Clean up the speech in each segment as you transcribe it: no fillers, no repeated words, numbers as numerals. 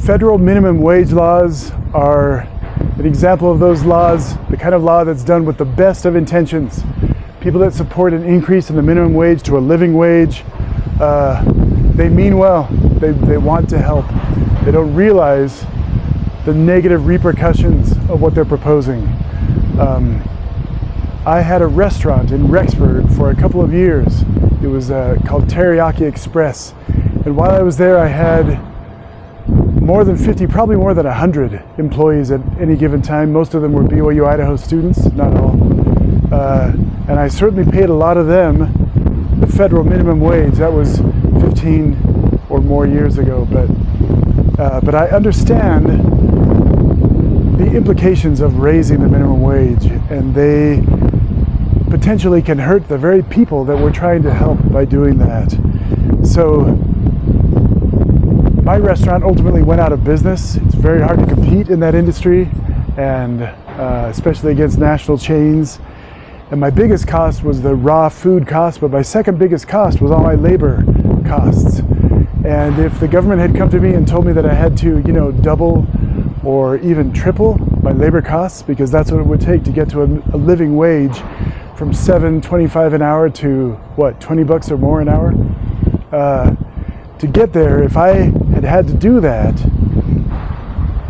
Federal minimum wage laws are an example of those laws, the kind of law that's done with the best of intentions. People that support an increase in the minimum wage to a living wage, they mean well, they want to help. They don't realize the negative repercussions of what they're proposing. I had a restaurant in Rexburg for a couple of years. It was called Teriyaki Express. And while I was there, I had more than 50, probably more than 100 employees at any given time. Most of them were BYU Idaho students, not all. And I certainly paid a lot of them the federal minimum wage. That was 15 or more years ago. But I understand the implications of raising the minimum wage, and they potentially can hurt the very people that we're trying to help by doing that. So my restaurant ultimately went out of business. It's very hard to compete in that industry, and especially against national chains. And my biggest cost was the raw food cost, but my second biggest cost was all my labor costs. And if the government had come to me and told me that I had to, double or even triple my labor costs, because that's what it would take to get to a living wage from $7.25 an hour to what, $20 or more an hour? To get there, if I had to do that,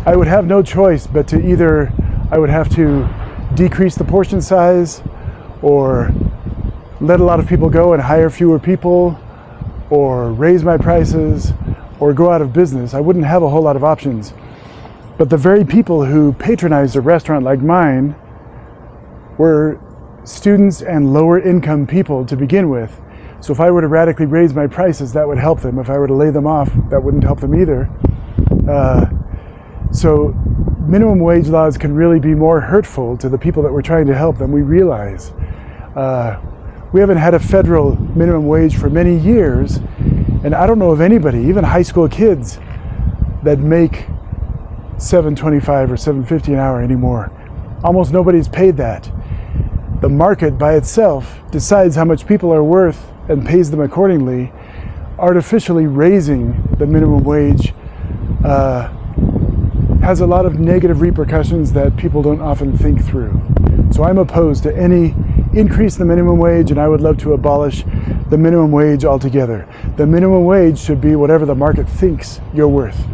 I would have no choice but to either, I would have to decrease the portion size, or let a lot of people go and hire fewer people, or raise my prices, or go out of business. I wouldn't have a whole lot of options. But the very people who patronized a restaurant like mine were students and lower income people to begin with. So if I were to radically raise my prices, that would help them. If I were to lay them off, that wouldn't help them either. So minimum wage laws can really be more hurtful to the people that we're trying to help than we realize. We haven't had a federal minimum wage for many years, and I don't know of anybody, even high school kids, that make $7.25 or $7.50 an hour anymore. Almost nobody's paid that. The market by itself decides how much people are worth and pays them accordingly. Artificially raising the minimum wage has a lot of negative repercussions that people don't often think through. So I'm opposed to any increase in the minimum wage, and I would love to abolish the minimum wage altogether. The minimum wage should be whatever the market thinks you're worth.